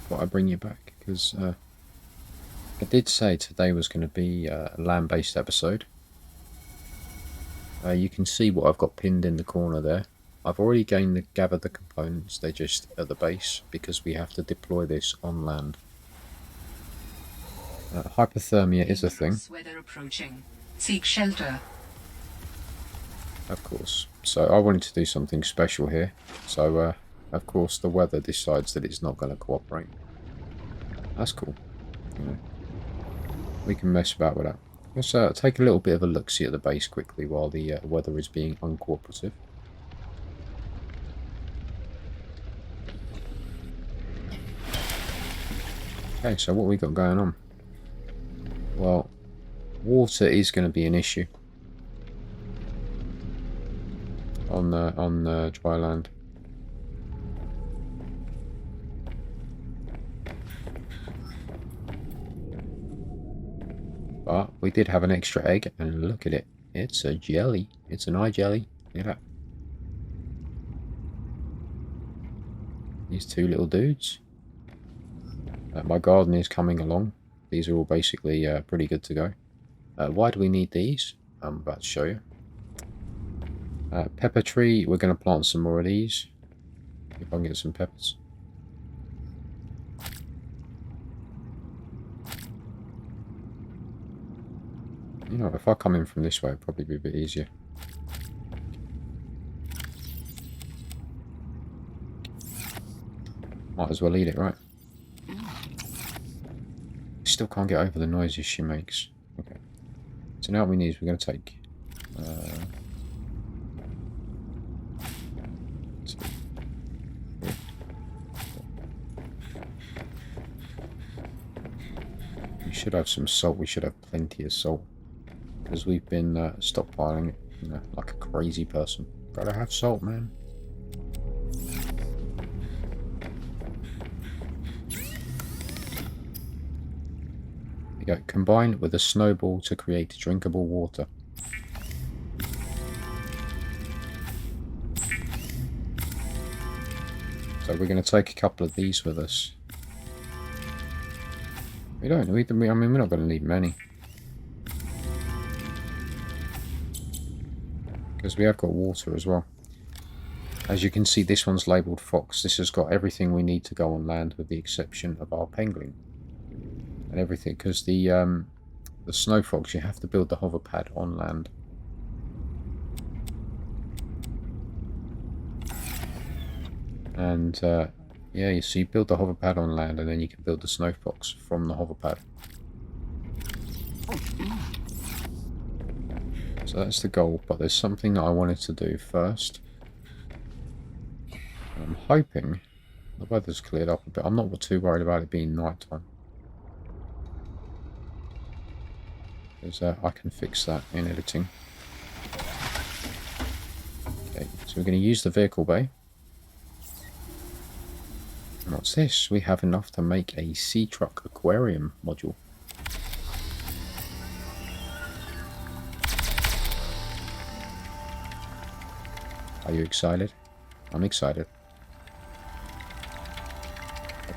thought I'd bring you back because I did say today was going to be a land-based episode. You can see what I've got pinned in the corner there. I've already gathered the components, they're just at the base because we have to deploy this on land. Hypothermia is a thing. Weather approaching. Seek shelter. Of course. So I wanted to do something special here. So, of course, the weather decides that it's not going to cooperate. That's cool. You know, we can mess about with that. Let's take a little bit of a look-see at the base quickly while the weather is being uncooperative. Okay, so what we got going on? Well, water is going to be an issue on dry land. But we did have an extra egg, and look at it. It's a jelly. It's an eye jelly. Look at that. These two little dudes. My garden is coming along. These are all basically pretty good to go. Why do we need these? I'm about to show you. Pepper tree. We're going to plant some more of these. If I can get some peppers. You know, if I come in from this way, it'll probably be a bit easier. Might as well eat it, right? Still can't get over the noises she makes. Okay. So now what we need is we're going to take... we should have some salt. We should have plenty of salt. Because we've been stockpiling it, you know, like a crazy person. Gotta have salt, man. There you go. Combine with a snowball to create drinkable water. So we're going to take a couple of these with us. We don't need them. I mean, we're not going to need many. Because we have got water as well. As you can see, this one's labelled Fox. This has got everything we need to go on land with the exception of our penguin. And everything, because the snow fox, you have to build the hover pad on land. And yeah, so you build the hover pad on land and then you can build the snow fox from the hover pad. So that's the goal, but there's something that I wanted to do first. I'm hoping the weather's cleared up a bit. I'm not too worried about it being night time. Because I can fix that in editing. Okay, so we're going to use the vehicle bay. And what's this? We have enough to make a sea truck aquarium module. Are you excited? I'm excited.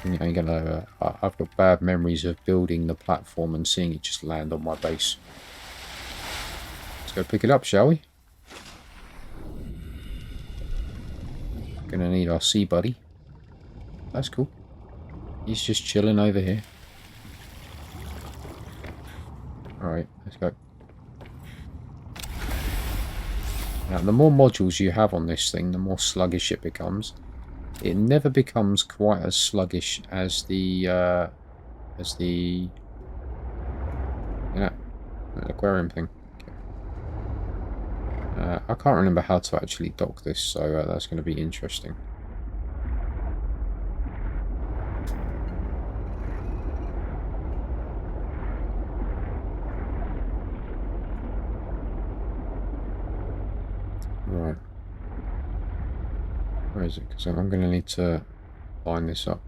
I've got bad memories of building the platform and seeing it just land on my base. Let's go pick it up, shall we? Gonna need our sea buddy. That's cool. He's just chilling over here. Alright, let's go. Now, the more modules you have on this thing, the more sluggish it becomes. It never becomes quite as sluggish as the aquarium thing. Okay. I can't remember how to actually dock this, so that's going to be interesting. Right. Where is it? Because I'm going to need to line this up.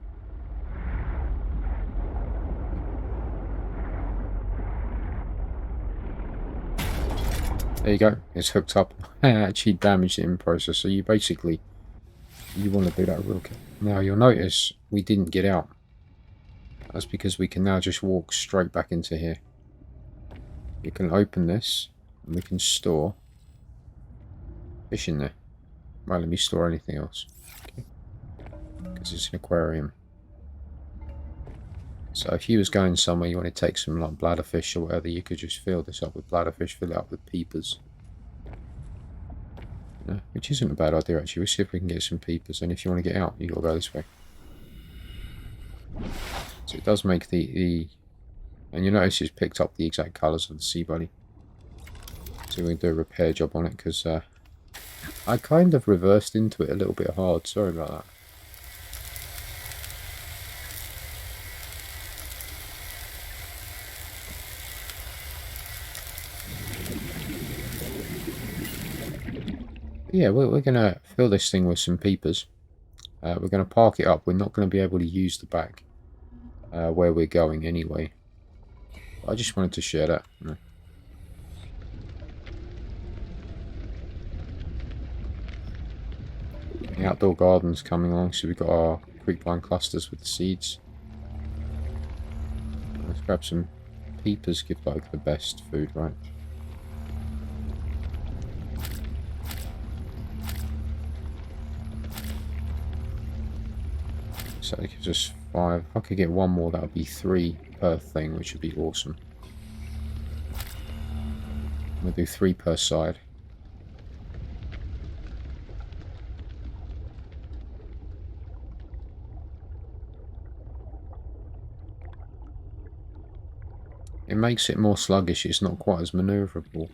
There you go. It's hooked up. I actually damaged it in process. So you basically, you want to do that real quick. Now you'll notice we didn't get out. That's because we can now just walk straight back into here. You can open this, and we can store fish in there. Won't let me store anything else. Okay. Because it's an aquarium. So if you was going somewhere, you want to take some like bladderfish or whatever, you could just fill this up with bladderfish, fill it up with peepers. Which isn't a bad idea actually. We'll see if we can get some peepers, and if you want to get out, you've got to go this way. So it does make the and you notice it's picked up the exact colours of the sea buddy. So we can do a repair job on it, because I kind of reversed into it a little bit hard. Sorry about that. Yeah, we're going to fill this thing with some peepers. We're going to park it up. We're not going to be able to use the back where we're going anyway. I just wanted to share that. The outdoor garden's coming along, so we've got our creepvine clusters with the seeds. Let's grab some peepers, give like the best food, right? So it gives us 5. If I could get one more, that would be 3 per thing, which would be awesome. We'll do 3 per side. It makes it more sluggish, it's not quite as manoeuvrable,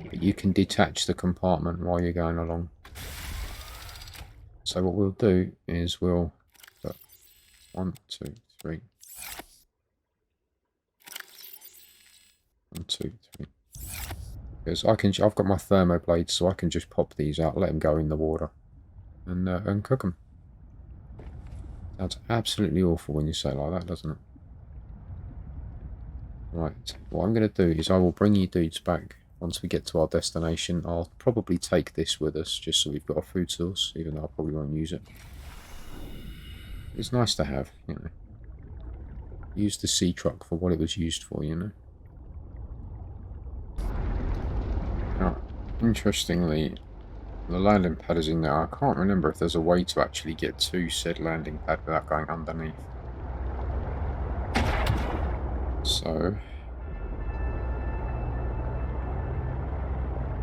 but you can detach the compartment while you're going along. So what we'll do is we'll put 1, 2, 3. 1, 2, 3. Because I've got my thermo blades, so I can just pop these out, let them go in the water, and cook them. Sounds absolutely awful when you say it like that, doesn't it? Right, what I'm going to do is I will bring you dudes back once we get to our destination. I'll probably take this with us, just so we've got a food source, even though I probably won't use it. It's nice to have, you know. Use the sea truck for what it was used for, you know. Now, interestingly, the landing pad is in there. I can't remember if there's a way to actually get to said landing pad without going underneath. So,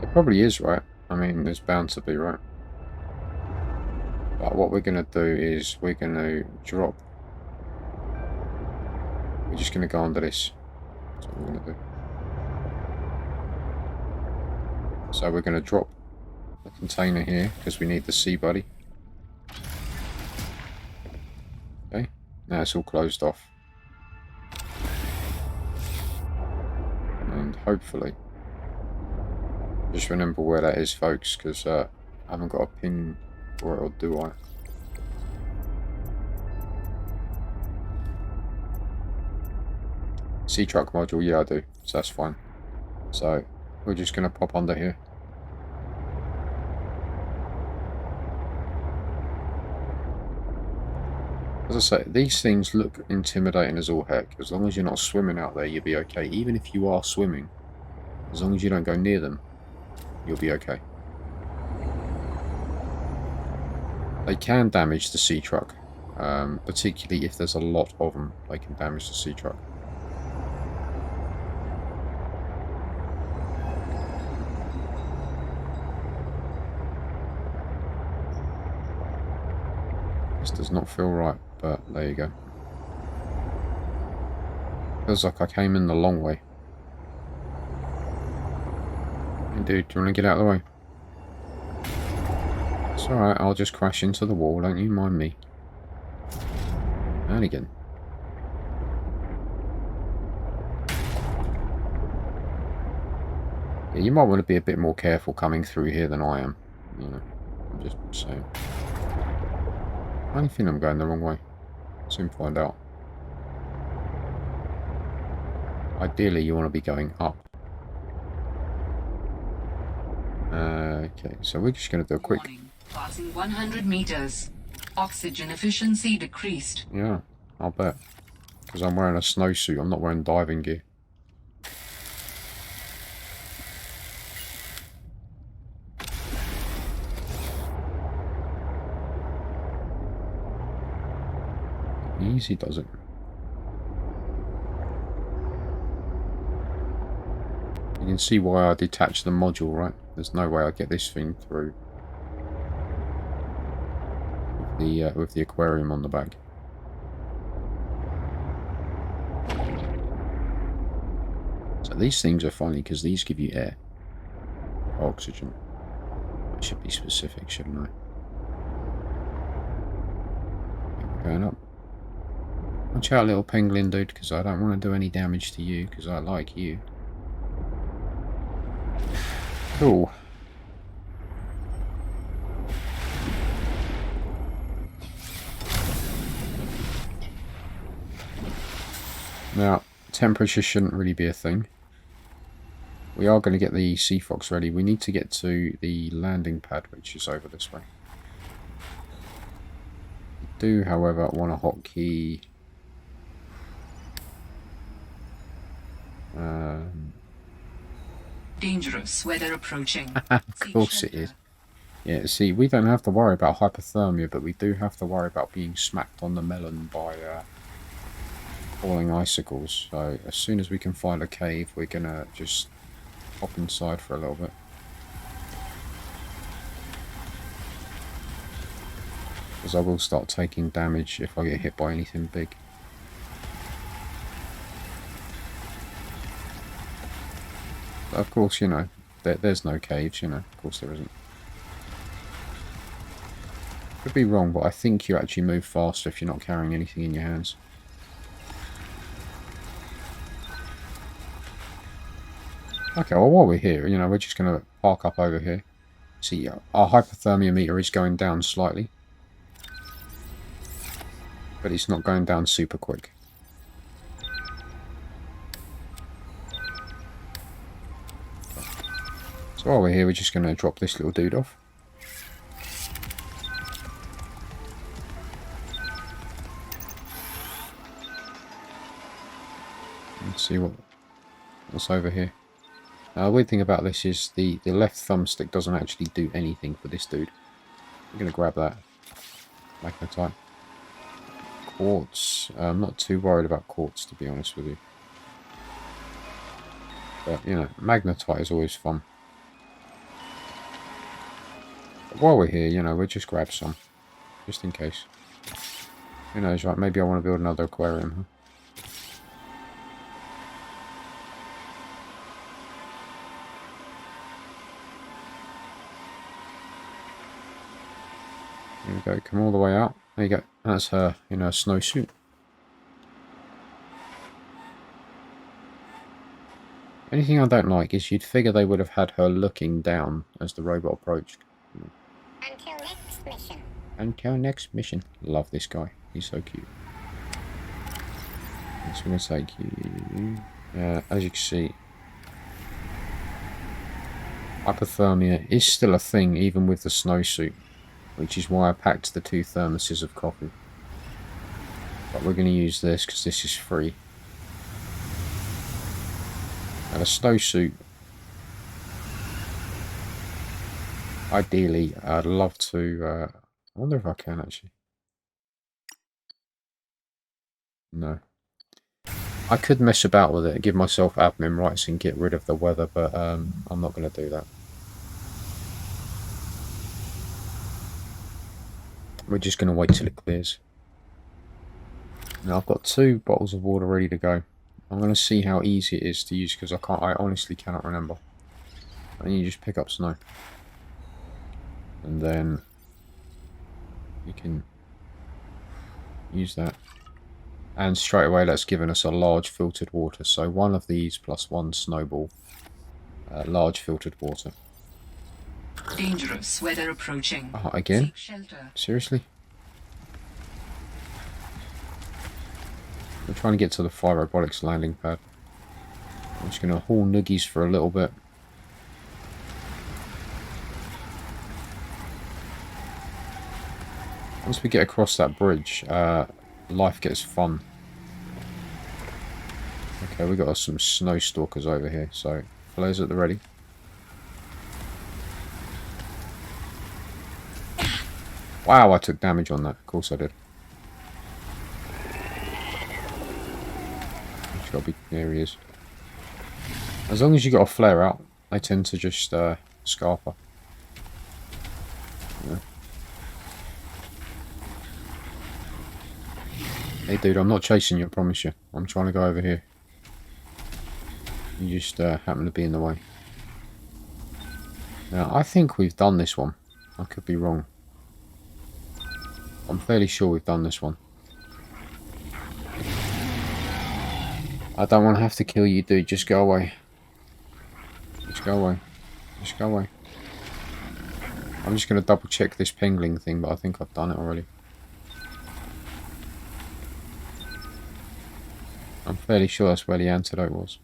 it probably is, right? I mean, there's bound to be, right? But what we're going to do is we're going to drop. We're just going to go under this. That's what we're going to do. So we're going to drop the container here because we need the sea buddy. Okay, now it's all closed off. And hopefully, just remember where that is, folks, because I haven't got a pin for it, or do I? Sea truck module, yeah I do, so that's fine. So we're just going to pop under here. As I say, these things look intimidating as all heck. As long as you're not swimming out there, you'll be okay. Even if you are swimming, as long as you don't go near them, you'll be okay. They can damage the sea truck, particularly if there's a lot of them. They can damage the sea truck. This does not feel right, but there you go. Feels like I came in the long way. Hey dude, do you want to get out of the way? It's alright, I'll just crash into the wall, don't you mind me. And again. Yeah, you might want to be a bit more careful coming through here than I am. You know, I'm just saying. I don't think I'm going the wrong way. Soon find out. Ideally, you want to be going up. Okay, so we're just going to do a quick... Warning. Passing 100 meters. Oxygen efficiency decreased. Yeah, I'll bet. Because I'm wearing a snowsuit, I'm not wearing diving gear. Easy does it. You can see why I detached the module, right? There's no way I'd get this thing through with the aquarium on the back. So these things are funny because these give you air. Oxygen. I should be specific, shouldn't I? Going up. Watch out, little penguin dude, because I don't want to do any damage to you, because I like you. Cool. Now, temperature shouldn't really be a thing. We are going to get the Sea Fox ready. We need to get to the landing pad, which is over this way. I do, however, want a hotkey. Dangerous weather approaching. Of course it is. Yeah, see, we don't have to worry about hypothermia, but we do have to worry about being smacked on the melon by falling icicles. So as soon as we can find a cave, we're going to just hop inside for a little bit. Because I will start taking damage if I get hit by anything big. But of course, you know, there's no caves, you know, of course there isn't. Could be wrong, but I think you actually move faster if you're not carrying anything in your hands. Okay, well, while we're here, you know, we're just going to park up over here. See, our hypothermia meter is going down slightly. But it's not going down super quick. So while we're here, we're just going to drop this little dude off. Let's see what's over here. The weird thing about this is the left thumbstick doesn't actually do anything for this dude. I'm going to grab that. Magnetite. Quartz. I'm not too worried about quartz, to be honest with you. But, you know, magnetite is always fun. But while we're here, you know, we'll just grab some. Just in case. Who knows, right? Maybe I want to build another aquarium, huh? There we go, come all the way out. There you go, that's her in her snowsuit. Anything I don't like is you'd figure they would have had her looking down as the robot approached. Until next mission. Until next mission. Love this guy, he's so cute. Just going to take you. As you can see, hypothermia is still a thing even with the snowsuit. Which is why I packed the 2 thermoses of coffee. But we're going to use this because this is free. And a snowsuit. Ideally, I'd love to... I wonder if I can actually. No. I could mess about with it, give myself admin rights and get rid of the weather, but I'm not going to do that. We're just going to wait till it clears. Now I've got 2 bottles of water ready to go. I'm going to see how easy it is to use because I honestly cannot remember. And you just pick up snow. And then you can use that. And straight away that's given us a large filtered water. So 1 of these plus 1 snowball. Large filtered water. Dangerous weather approaching. Again? Seek shelter. Seriously? We're trying to get to the Fire Robotics landing pad. I'm just going to haul noogies for a little bit. Once we get across that bridge, life gets fun. Okay, we got us some snow stalkers over here, so flares at the ready. Wow, I took damage on that. Of course I did. Just gotta be, there he is. As long as you got a flare out, they tend to just scarper. Yeah. Hey dude, I'm not chasing you, I promise you. I'm trying to go over here. You just happen to be in the way. Now, I think we've done this one. I could be wrong. I'm fairly sure we've done this one. I don't want to have to kill you, dude. Just go away. Just go away. Just go away. I'm just going to double check this pingling thing, but I think I've done it already. I'm fairly sure that's where the antidote was.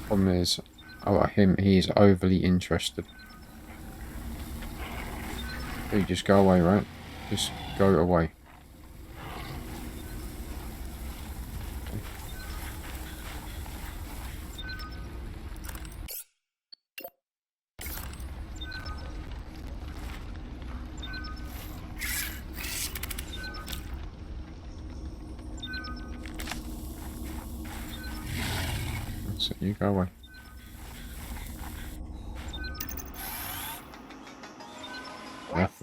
Problem is, about him, he is overly interested. Dude, just go away, right? Just go away. That's it, you go away.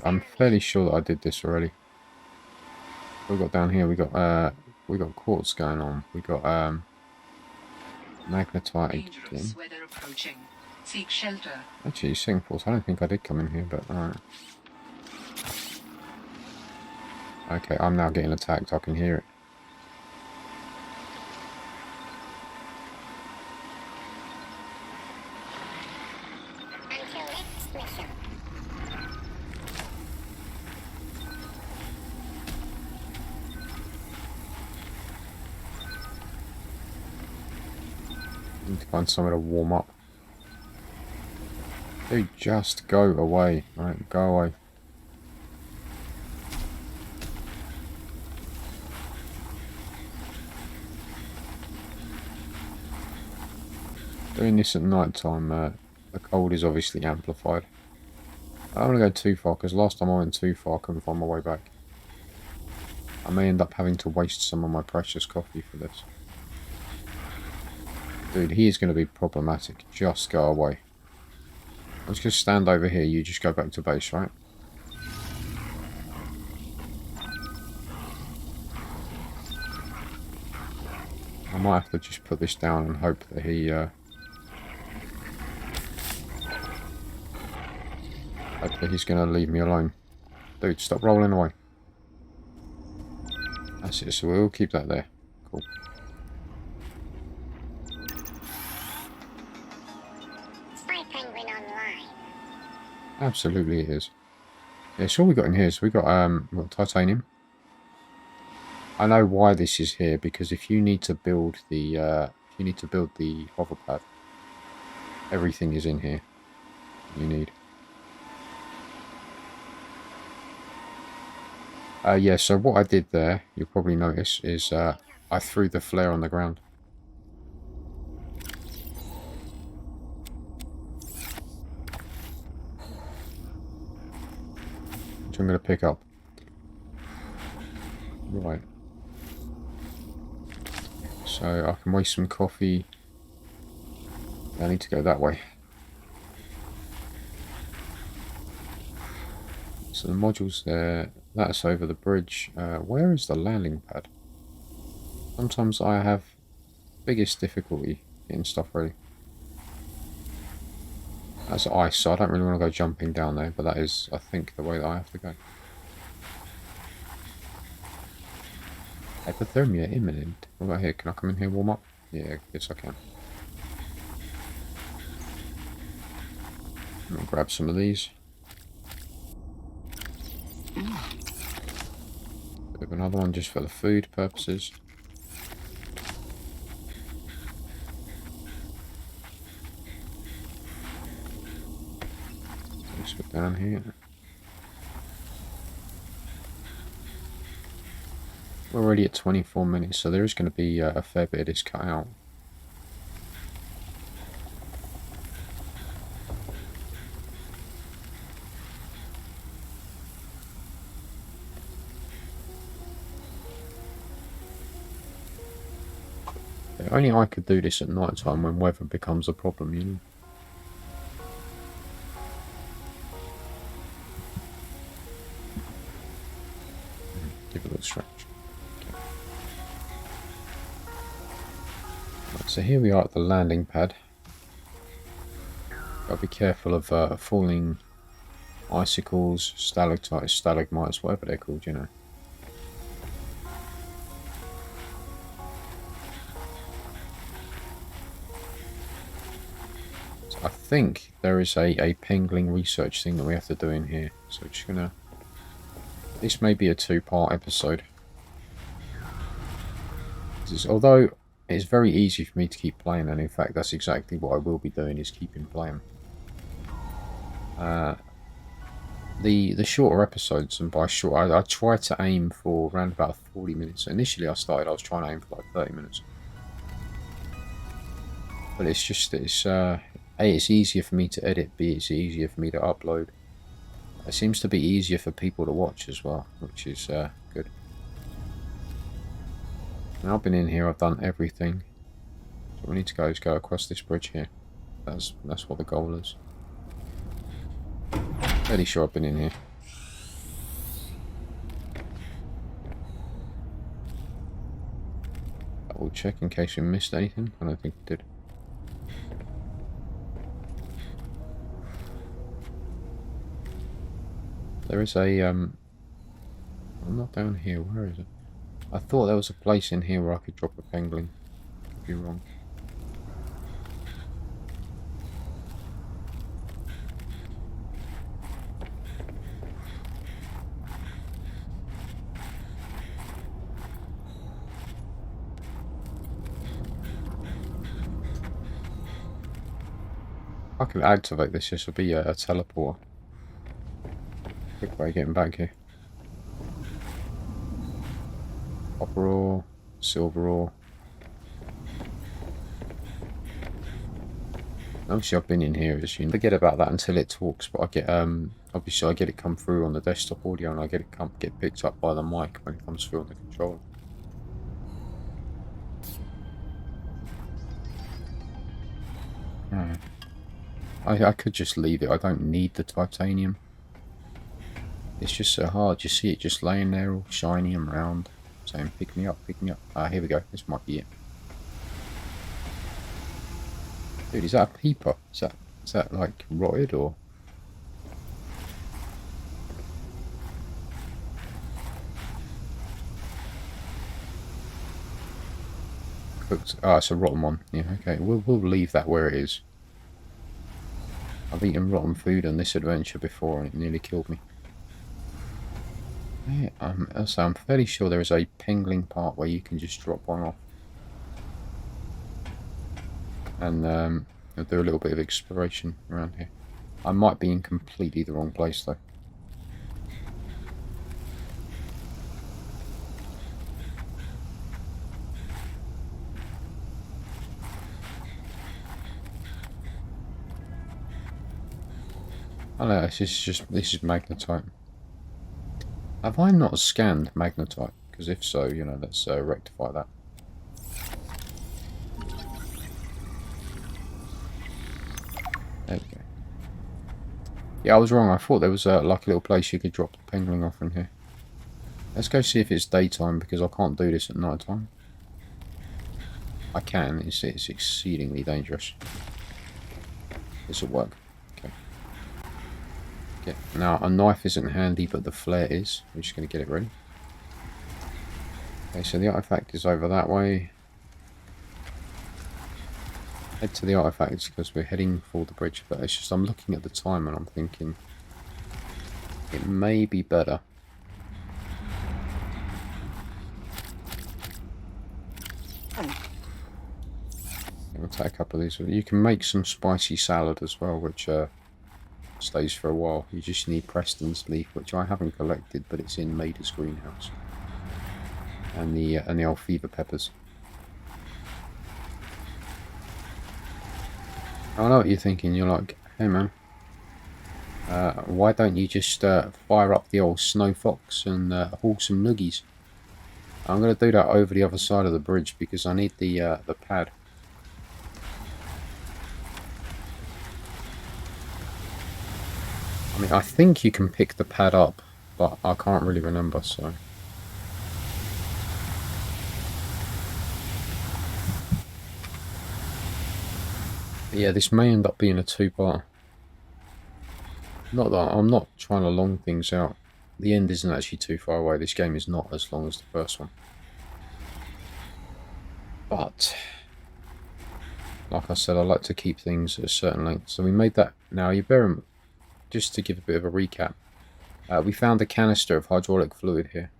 I'm fairly sure that I did this already. What we got down here? We got quartz going on. We got magnetite again. Weather approaching. Seek shelter. Actually, Singapore. I don't think I did come in here, but alright. Okay, I'm now getting attacked. I can hear it. Until next mission. Need to find somewhere to warm up. Dude, just go away. Alright, go away. Doing this at night time, the cold is obviously amplified. I don't want to go too far, because last time I went too far, I couldn't find my way back. I may end up having to waste some of my precious coffee for this. Dude, he is going to be problematic. Just go away. I'm just going to stand over here. You just go back to base, right? I might have to just put this down and hope that he... hope that he's going to leave me alone. Dude, stop rolling away. That's it, so we'll keep that there. Cool. Spy Penguin online. Absolutely it is. Yeah, so all we got in here is we got titanium. I know why this is here, because if you need to build the hover pad, everything is in here you need. Yeah, so what I did there, you'll probably notice, is I threw the flare on the ground. Which I'm going to pick up. Right. So I can waste some coffee. I need to go that way. So the module's there. That's over the bridge. Where is the landing pad? Sometimes I have biggest difficulty getting stuff ready. That's ice, so I don't really want to go jumping down there, but that is, I think, the way that I have to go. Hypothermia imminent. What about here? Can I come in here warm up? Yeah, yes I can. I'm gonna grab some of these. Bit of another one just for the food purposes. Let's go down here. We're already at 24 minutes, so there is going to be a fair bit of this cut out. Yeah, only I could do this at night time when weather becomes a problem, you know. Give it a little stretch. Okay. Right, so here we are at the landing pad. Gotta be careful of falling icicles, stalactites, stalagmites, whatever they're called, you know. So I think there is a pangolin research thing that we have to do in here. So we're just gonna... This may be a 2-part episode. Although it's very easy for me to keep playing, and in fact that's exactly what I will be doing, is keeping playing. The shorter episodes, and by short I try to aim for around about 40 minutes. Initially I was trying to aim for like 30 minutes. But it's just, A, it's easier for me to edit, B, it's easier for me to upload. It seems to be easier for people to watch as well, which is good. Now I've been in here, I've done everything. So what we need to go is go across this bridge here. That's what the goal is. Fairly sure I've been in here. We'll check in case we missed anything. I don't think we did. There is a I'm not down here. Where is it? I thought there was a place in here where I could drop a pangolin. Could be wrong. I can activate this. This will be a teleporter. Quick way of getting back here. Copper ore, silver ore. Obviously I've been in here, as you know. Forget about that until it talks, but I get obviously I get it come through on the desktop audio, and I get it get picked up by the mic when it comes through on the controller. I could just leave it. I don't need the titanium. It's just so hard. You see it just laying there all shiny and round, saying pick me up, pick me up. Ah, here we go. This might be it. Dude, is that a peeper? Is that like rotted or? Cooked. Ah, it's a rotten one. Yeah, okay. We'll leave that where it is. I've eaten rotten food on this adventure before and it nearly killed me. Yeah, so I'm fairly sure there is a pangolin part where you can just drop one off. And I'll do a little bit of exploration around here. I might be in completely the wrong place though. Oh no, this is magnetite. Have I not scanned magnetite? Because if so, you know, let's rectify that. There we go. Yeah, I was wrong. I thought there was like a little place you could drop the pangolin off in here. Let's go see if it's daytime, because I can't do this at night time. I can. It's exceedingly dangerous. This will work. Okay. Now, a knife isn't handy, but the flare is. We're just going to get it ready. Okay, so the artifact is over that way. Head to the artifacts because we're heading for the bridge, but it's just I'm looking at the time and I'm thinking it may be better. We'll take a couple of these. You can make some spicy salad as well, which stays for a while. You just need Preston's leaf, which I haven't collected, but it's in Maida's greenhouse. and the old fever peppers. I know what you're thinking. You're like, hey man, why don't you just fire up the old snow fox and haul some nuggies? I'm going to do that over the other side of the bridge because I need the pad. I mean, I think you can pick the pad up, but I can't really remember, so... But yeah, this may end up being a two-part. Not that I'm not trying to long things out. The end isn't actually too far away. This game is not as long as the first one. But, like I said, I like to keep things at a certain length. So we made that. Now, you bear in, just to give a bit of a recap, we found a canister of hydraulic fluid here.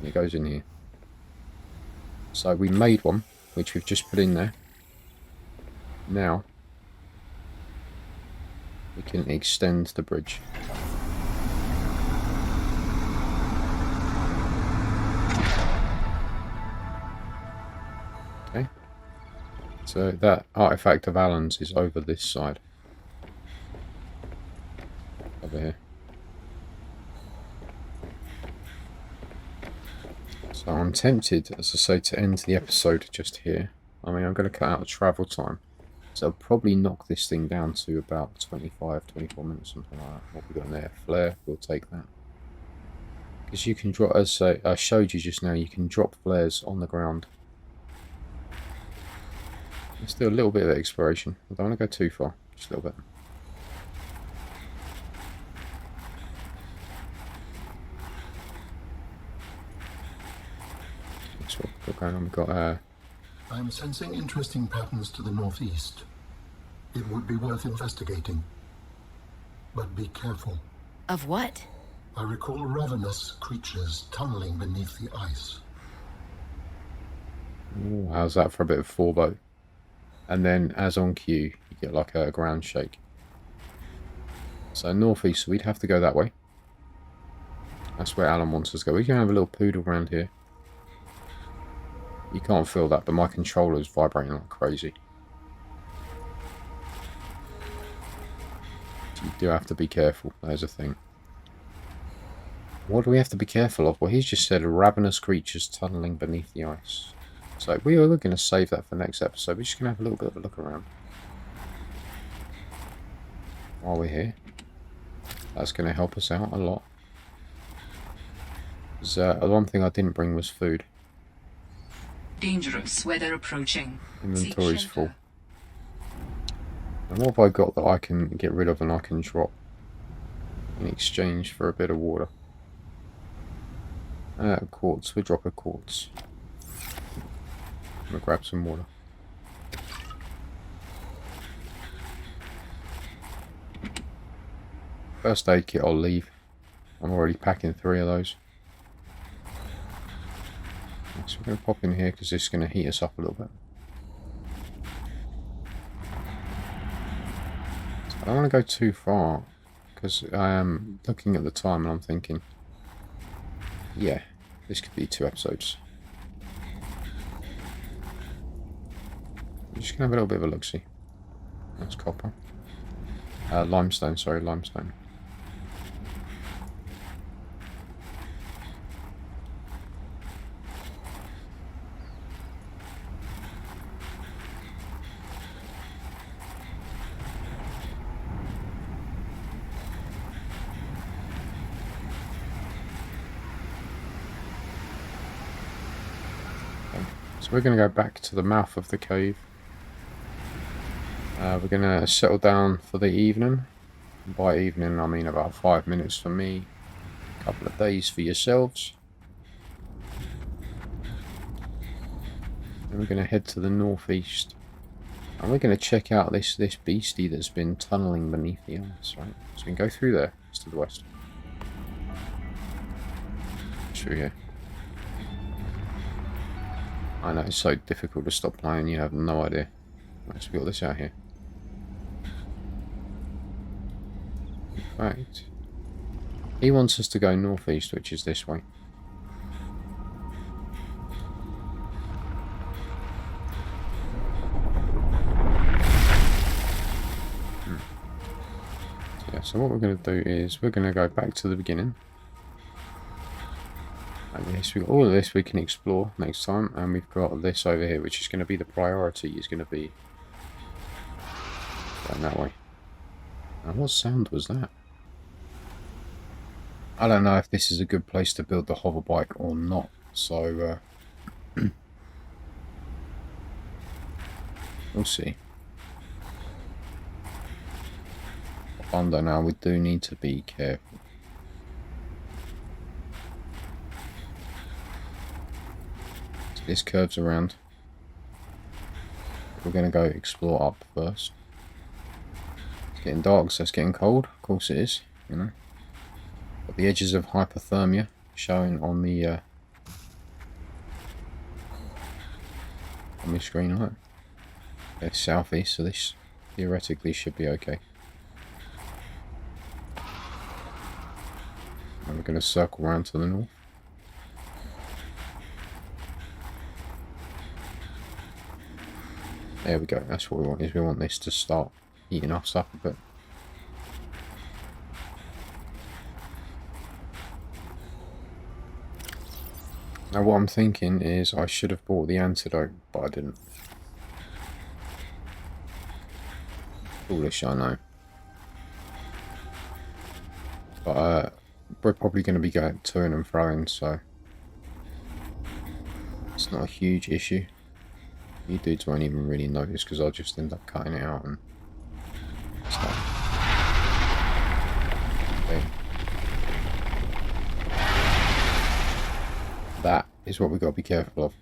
It goes in here. So we made one, which we've just put in there. Now, we can extend the bridge. Okay. So that artifact of Alan's is over this side. Over here. So I'm tempted, as I say, to end the episode just here. I mean, I'm going to cut out the travel time. So I'll probably knock this thing down to about 25, 24 minutes, something like that. What we got in there? Flare, we'll take that. Because you can drop, as I showed you just now, you can drop flares on the ground. Let's do a little bit of exploration. I don't want to go too far, just a little bit. That's what we've got going on. We've got I'm sensing interesting patterns to the northeast. It would be worth investigating. But be careful. Of what? I recall ravenous creatures tunneling beneath the ice. ooh, how's that for a bit of forebode? And then, as on cue, you get like a ground shake. So northeast, we'd have to go that way. That's where Alan wants us to go. We can have a little poodle around here. You can't feel that, but my controller's vibrating like crazy. So you do have to be careful, there's a thing. What do we have to be careful of? Well, he's just said ravenous creatures tunneling beneath the ice. So we are going to save that for next episode. We're just going to have a little bit of a look around. While we're here. That's going to help us out a lot. The one thing I didn't bring was food. Dangerous weather approaching. Inventory's Seek full. shelter. And what have I got that I can get rid of and I can drop in exchange for a bit of water? Quartz. We'll drop a quartz. I'm going to grab some water. First aid kit I'll leave. I'm already packing 3 of those. So we're going to pop in here because this is going to heat us up a little bit. So I don't want to go too far because I am looking at the time and I'm thinking, yeah, this could be 2 episodes. I'm just going to have a little bit of a look-see. That's copper. Limestone, sorry, limestone. So we're going to go back to the mouth of the cave. We're going to settle down for the evening. And by evening, I mean about 5 minutes for me, a couple of days for yourselves. And we're going to head to the northeast. And we're going to check out this beastie that's been tunneling beneath the ice, right? So we can go through there. It's to the west. Through here. I know, it's so difficult to stop playing, you have no idea. Right, so we got this out here. In fact, he wants us to go northeast, which is this way. Yeah, so what we're going to do is we're going to go back to the beginning. And yes, we've got all of this we can explore next time, and we've got this over here, which is going to be the priority, is going to be going that way. Now, what sound was that? I don't know if this is a good place to build the hover bike or not, so we'll see. Under now, we do need to be careful. So this curves around. We're going to go explore up first. It's getting dark, so it's getting cold. Of course it is, you know. Got the edges of hypothermia showing on the screen, right? It's southeast, so this theoretically should be okay. And we're going to circle around to the north. There we go. That's what we want. Is we want this to start eating us up a bit. Now what I'm thinking is I should have bought the antidote, but I didn't. Foolish, I know. But we're probably going to be going to and froing, so it's not a huge issue. You dudes won't even really notice because I'll just end up cutting it out and stuff. Okay. That is what we've got to be careful of.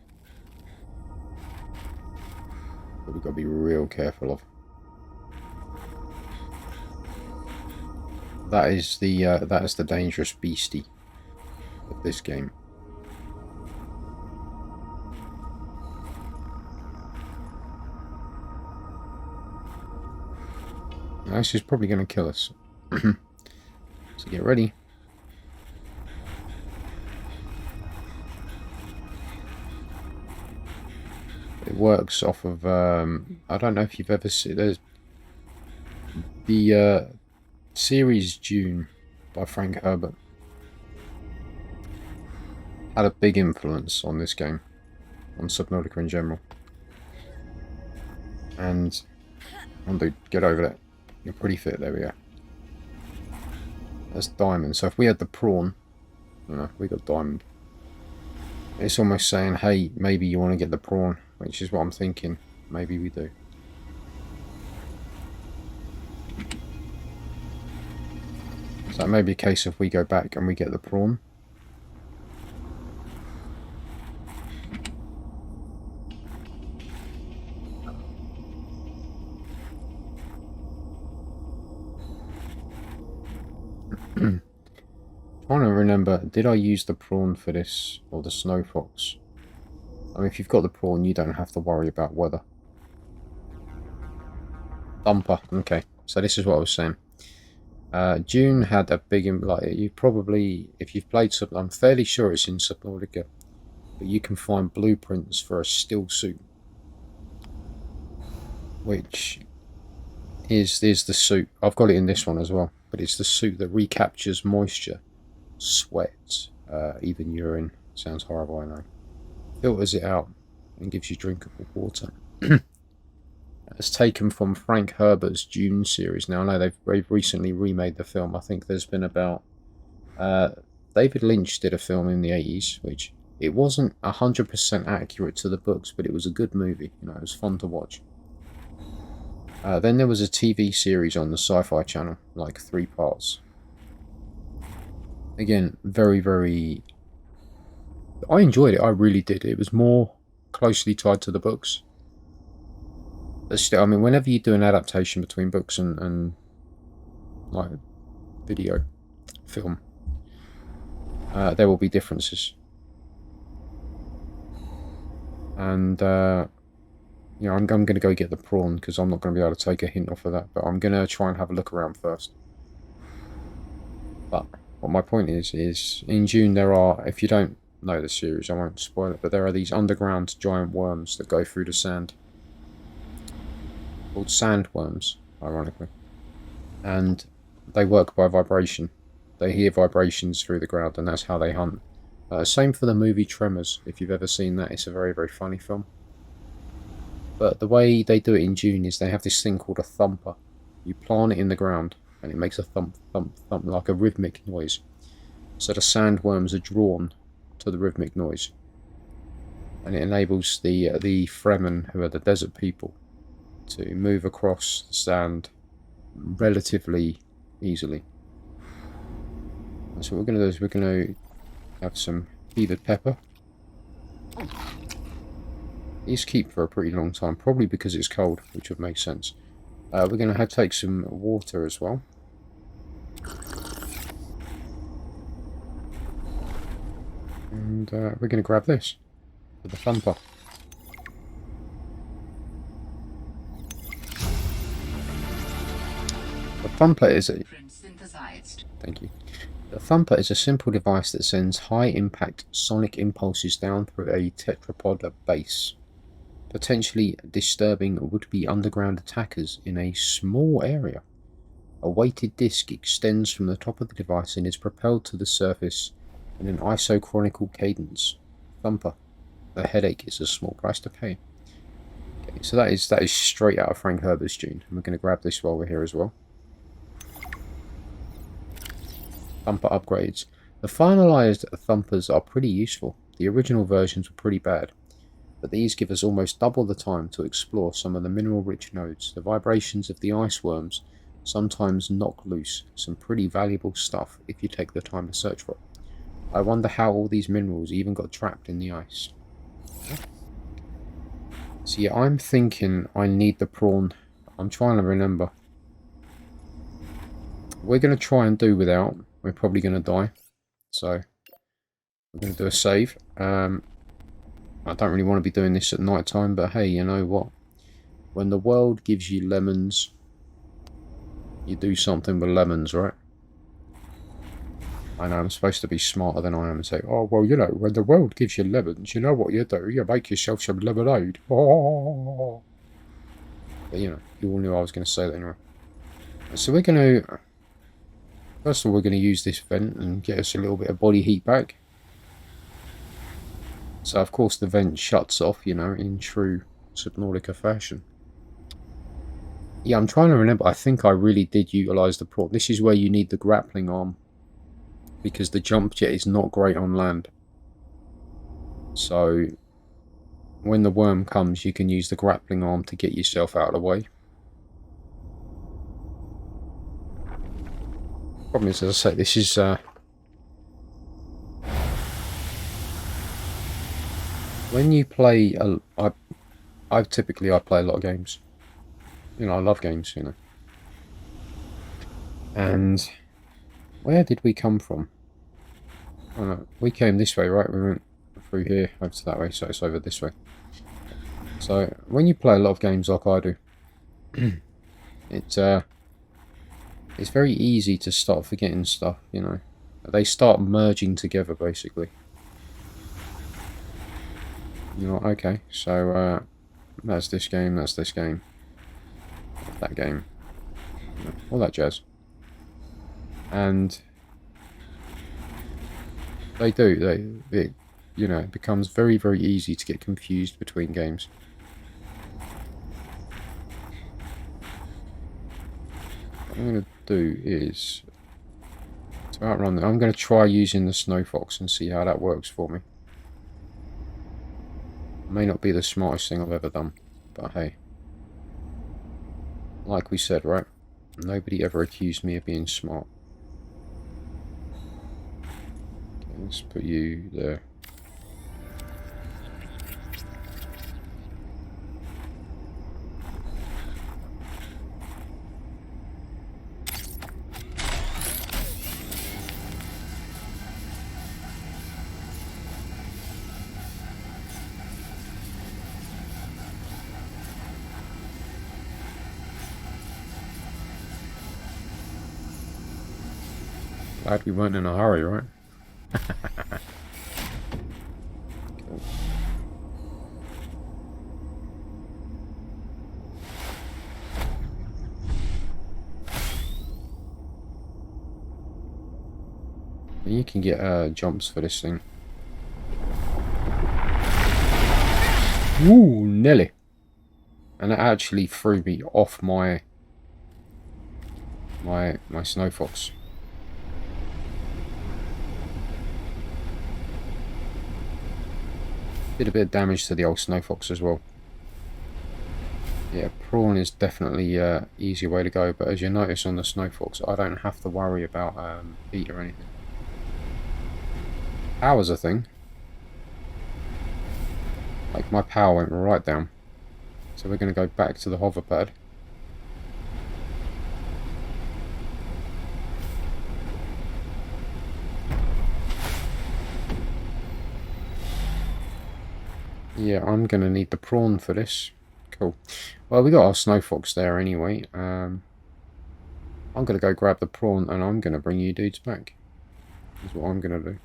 What we've got to be real careful of. That is the dangerous beastie of this game. Now, this is probably going to kill us. So get ready. It works off of I don't know if you've ever seen, there's the series Dune by Frank Herbert had a big influence on this game, on Subnautica in general. And come on, dude, get over that. You're pretty fit. There we go. That's diamond. So if we had the prawn, you know, we got diamond. It's almost saying, hey, maybe you want to get the prawn, which is what I'm thinking. Maybe we do. So that may be a case if we go back and we get the prawn. Trying to remember, did I use the prawn for this or the snow fox? I mean, if you've got the prawn, you don't have to worry about weather. Dumper. Okay, so this is what I was saying. Dune had a big, like, you probably, if you've played I'm fairly sure it's in Subnautica, but you can find blueprints for a still suit, which is the suit. I've got it in this one as well, but it's the suit that recaptures moisture, sweat, even urine. Sounds horrible, I know. Filters it out and gives you drinkable water. It's taken from Frank Herbert's Dune series. Now, I know they've recently remade the film. I think there's been about... David Lynch did a film in the 80s, which it wasn't 100% accurate to the books, but it was a good movie. You know, it was fun to watch. Then there was a TV series on the Sci-Fi Channel, like 3 parts. Again, very, very... I enjoyed it, I really did. It was more closely tied to the books. But still, I mean, whenever you do an adaptation between books and like video, film, there will be differences. And, you know, I'm going to go get the prawn because I'm not going to be able to take a hint off of that. But I'm going to try and have a look around first. But what my point is in Dune there are, if you don't know the series, I won't spoil it, but there are these underground giant worms that go through the sand. Called sandworms, ironically. And they work by vibration. They hear vibrations through the ground, and that's how they hunt. Same for the movie Tremors, if you've ever seen that. It's a very, very funny film. But the way they do it in Dune is they have this thing called a thumper. You plant it in the ground, and it makes a thump, thump, thump, like a rhythmic noise. So the sandworms are drawn to the rhythmic noise. And it enables the Fremen, who are the desert people, to move across the sand relatively easily. And so what we're going to do is we're going to have some fevered pepper. These keep for a pretty long time, probably because it's cold, which would make sense. We're going to take some water as well. And we're going to grab this for the thumper. The thumper is a... Thank you. The thumper is a simple device that sends high-impact sonic impulses down through a tetrapod base, potentially disturbing would-be underground attackers in a small area. A weighted disc extends from the top of the device and is propelled to the surface in an isochronical cadence. Thumper. A headache is a small price to pay. Okay, so that is straight out of Frank Herbert's Dune, and we're going to grab this while we're here as well. Thumper upgrades. The finalized thumpers are pretty useful. The original versions were pretty bad, but these give us almost double the time to explore some of the mineral-rich nodes. The vibrations of the ice worms sometimes knock loose some pretty valuable stuff if you take the time to search for it. I wonder how all these minerals even got trapped in the ice. So yeah, I'm thinking I need the prawn. I'm trying to remember. We're going to try and do without. We're probably going to die. So we're going to do a save. I don't really want to be doing this at night time, but hey, you know what? When the world gives you lemons, you do something with lemons, right? I know I'm supposed to be smarter than I am and say, oh, well, you know, when the world gives you lemons, you know what you do? You make yourself some lemonade. Oh. But, you know, you all knew I was going to say that anyway. So we're going to... First of all, we're going to use this vent and get us a little bit of body heat back. So, of course, the vent shuts off, you know, in true Subnautica fashion. Yeah, I'm trying to remember. I think I really did utilise the prawn. This is where you need the grappling arm, because the jump jet is not great on land. So, when the worm comes, you can use the grappling arm to get yourself out of the way. Problem is, as I say, this is when you play. I typically play a lot of games. You know, I love games. You know, and where did we come from? Oh, no, we came this way, right? We went through here over to that way, so it's over this way. So when you play a lot of games like I do, it's very easy to start forgetting stuff, you know. They start merging together, basically. You know, okay, so that's this game, that's this game, that game, you know, all that jazz. And they do, you know, it becomes very, very easy to get confused between games. What I'm going to do is to outrun them. I'm going to try using the Snow Fox and see how that works for me. It may not be the smartest thing I've ever done, but hey. Like we said, right? Nobody ever accused me of being smart. Okay, let's put you there. Glad we weren't in a hurry, right? Cool. And you can get jumps for this thing. Woo, Nelly. And it actually threw me off my snow fox. Did a bit of damage to the old snow fox as well. Yeah, prawn is definitely easier way to go, but as you notice on the snow fox, I don't have to worry about heat or anything. Power's a thing. Like, my power went right down. So we're going to go back to the hover pad. Yeah, I'm going to need the prawn for this. Cool. Well, we got our snow fox there anyway. I'm going to go grab the prawn and I'm going to bring you dudes back. That's what I'm going to do.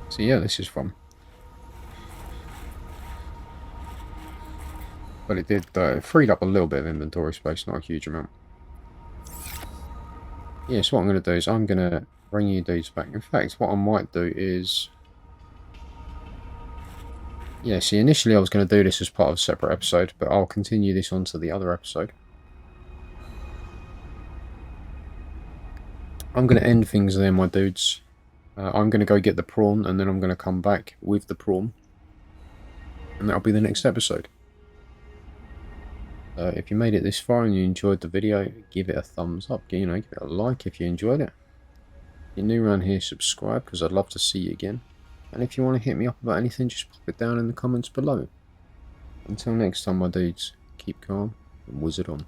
So yeah, this is fun. But it did, it freed up a little bit of inventory space, not a huge amount. Yeah, so what I'm going to do is I'm going to bring you dudes back. In fact, what I might do is... Yeah, see, initially I was going to do this as part of a separate episode, but I'll continue this on to the other episode. I'm going to end things there, my dudes. I'm going to go get the prawn, and then I'm going to come back with the prawn. And that'll be the next episode. If you made it this far and you enjoyed the video, give it a thumbs up. You know, give it a like if you enjoyed it. If you're new around here, subscribe, because I'd love to see you again. And if you want to hit me up about anything, just pop it down in the comments below. Until next time, my dudes, keep calm and wizard on.